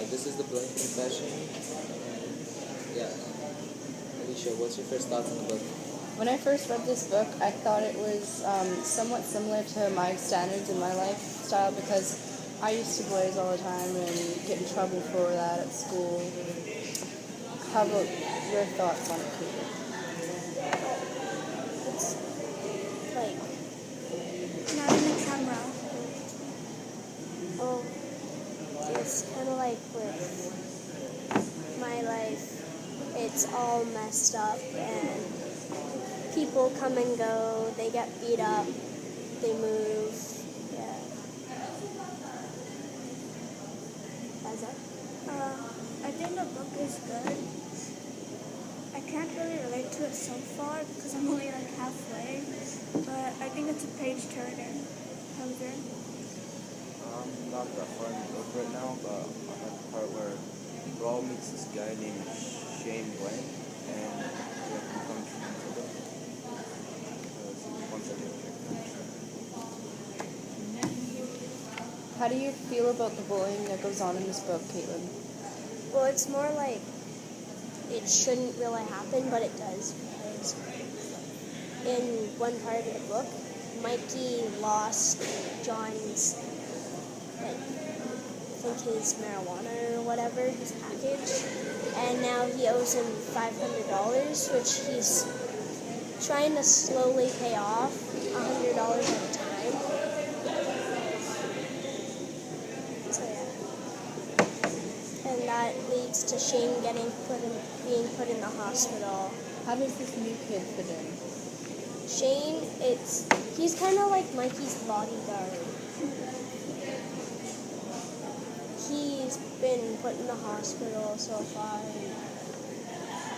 this is the bullying confession. Yeah. Alicia, what's your first thoughts on the book? When I first read this book, I thought it was somewhat similar to my standards in my lifestyle because I used to blaze all the time and get in trouble for that at school. How about your thoughts on it, Katie? It's like not in the camera. Oh, it's kind of like with my life. It's all messed up and people come and go. They get beat up. They move. Yeah. Faizah? I think the book is good. I can't really relate to it so far because I'm only like halfway, but I think it's a page turner. Parmveer? I'm not that far in the book right now, but I'm at the part where Brawl meets this guy named Shane Blank, and he becomes friends with him. Once I get How do you feel about the bullying that goes on in this book, Caitlin? Well, it's more like it shouldn't really happen, but it does because in one part of the book, Mikey lost John's, like, I think his marijuana or whatever, his package, and now he owes him $500, which he's trying to slowly pay off $100 at a time. So yeah, and that leads to Shane being put in the hospital. How does this new kid fit in? Shane, he's kind of like Mikey's bodyguard. He's been put in the hospital so far. And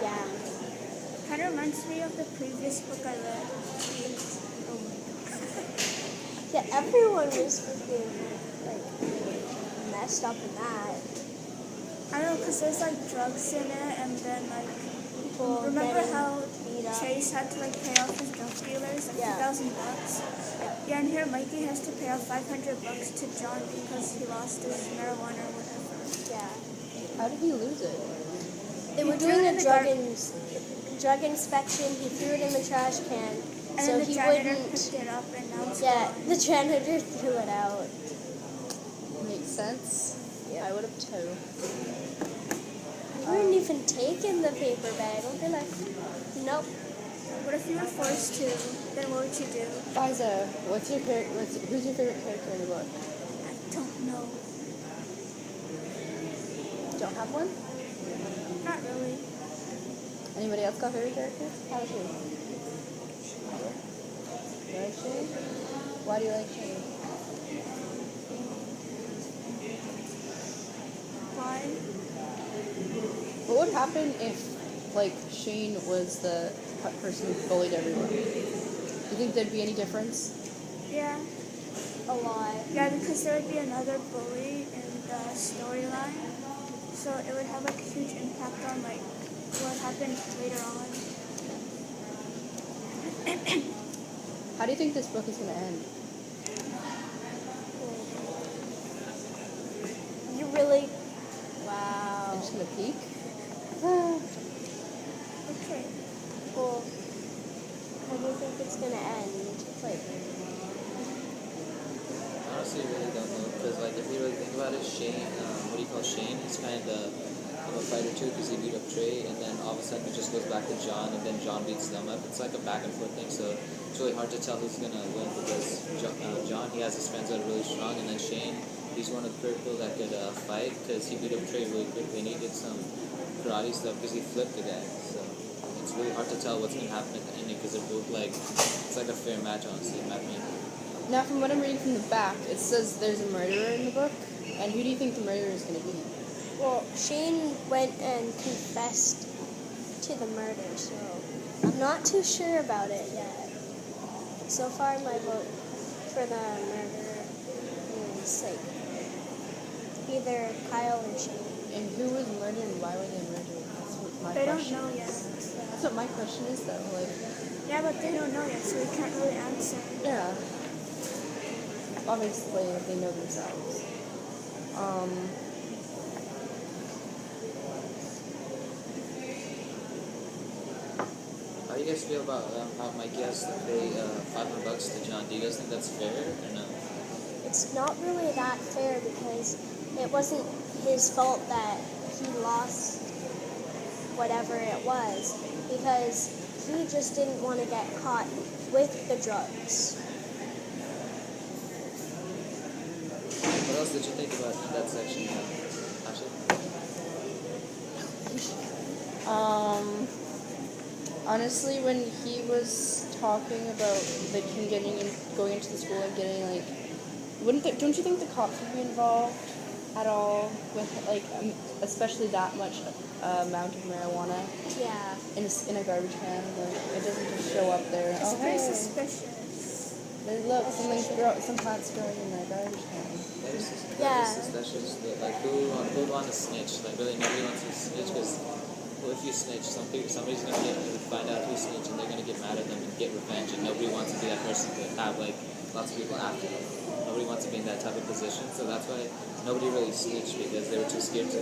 yeah. Kind of reminds me of the previous book I read. Oh my god. Yeah, everyone was freaking like messed up in that. I don't know, because there's like drugs in it, and then like People remember getting how beat up. Chase had to like pay off his drug dealers like Yeah. $2,000. Yeah, and here Mikey has to pay off $500 to John because he lost his marijuana or whatever. Yeah. How did he lose it? They were threw it doing in a the drug inspection. He threw it in the trash can, And so then the he janitor wouldn't. picked it up, and now it's Yeah, gone. the janitor threw it out. Makes sense. Yeah. I would have too. You weren't even taking the paper bag. Don't be like, nope. What if you were forced to? Then what would you do? Faizah, who's your favorite character in the book? I don't know. Don't have one? Not really. Anybody else got favorite characters? How about you? You like Shane? Why do you like Shane? Why? What would happen if, like, Shane was the person who bullied everyone? Do you think there'd be any difference? Yeah. A lot. Yeah, because there would be another bully in the storyline. So it would have like a huge impact on like what happened later on. How do you think this book is going to end? You really. I'm Wow. just going to peek? Okay. Well, how do you think it's gonna end? Like, Honestly, I really don't know, because like if you really think about it, Shane, what do you call Shane? He's kind of a fighter too, because he beat up Trey, and then all of a sudden it just goes back to John, and then John beats them up. It's like a back and forth thing, so it's really hard to tell who's gonna win, because John, he has his friends that are really strong, and then Shane, he's one of the people that could fight, because he beat up Trey really quickly, and he did some karate stuff because he flipped the guy. So it's really hard to tell what's gonna happen at the ending, because they're both like, it's like a fair match, honestly, in my opinion. Now, from what I'm reading from the back, it says there's a murderer in the book. And who do you think the murderer is going to be? well, Shane went and confessed to the murder, so I'm not too sure about it yet. So far, my vote for the murderer is like either Kyle or Shane. And who was murdered and why were they murdered? That's what my They don't question know is. yet. That's what my question is, though. Like, Yeah, but they don't know yet, so we can't really answer. yeah. Obviously, they know themselves. do you guys feel about how Mikey has to pay $500 to John? Do you guys think that's fair or no? It's not really that fair because it wasn't his fault that he lost whatever it was, because he just didn't want to get caught with the drugs. What else did you think about in that section, Asha? Honestly, when he was talking about like him going into the school and getting like, don't you think the cops would be involved at all with like especially that much amount of marijuana Yeah. in a garbage can? Like it doesn't just show up there. It's Oh pretty hey, suspicious. look, some plants growing in the garbage can. Yeah. That's just like who would want to snitch? Like really nobody wants to snitch because if you snitch, somebody's gonna find out who snitched and they're gonna get mad at them and get revenge, and nobody wants to be that person to have like lots of people after them. Nobody wants to be in that type of position, so that's why nobody really snitched because they were too scared to.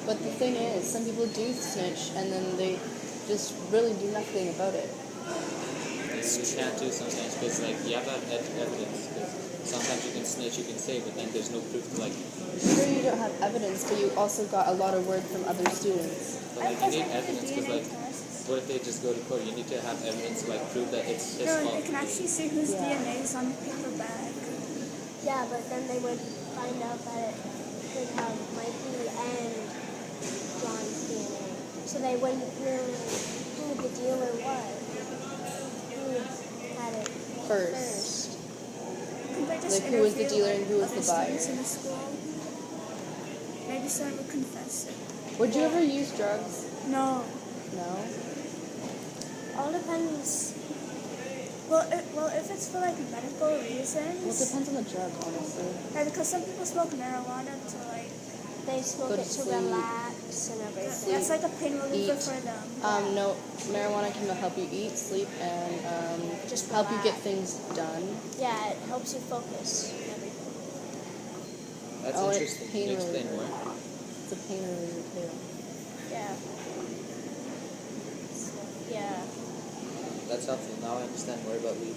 But the thing is, some people do snitch and then they just really do nothing about it. You can't do sometimes because like you have that evidence. Because sometimes you can snitch, you can say, but then there's no proof to like. Sure, you don't have evidence, but you also got a lot of word from other students. But like you need evidence because like, what if they just go to court? You need to have evidence to like prove that it's his No, fault. they can actually see whose DNA is on the paper bag. Yeah, but then they would find out that it could have Mikey and John's DNA. So they wouldn't know who the dealer was. Who had it first. Could they just Like, who was the interview, dealer and who was other the buyer? students in the school? Maybe someone would confess it. Would you ever use drugs? No. No? All depends. Well, if it's for like medical reasons. Well, it depends on the drug, honestly. Yeah, because some people smoke marijuana to like. They smoke Go to it to sleep. relax and everything. That's like a pain reliever Eat. for them. No, marijuana can help you eat, sleep, and Just help you get relax. things done. Yeah, it helps you focus and everything. That's Oh, it's interesting. Can pain you explain reliever. more? It's a pain reliever too. Yeah. Yeah. That's helpful. Now I understand more about weed.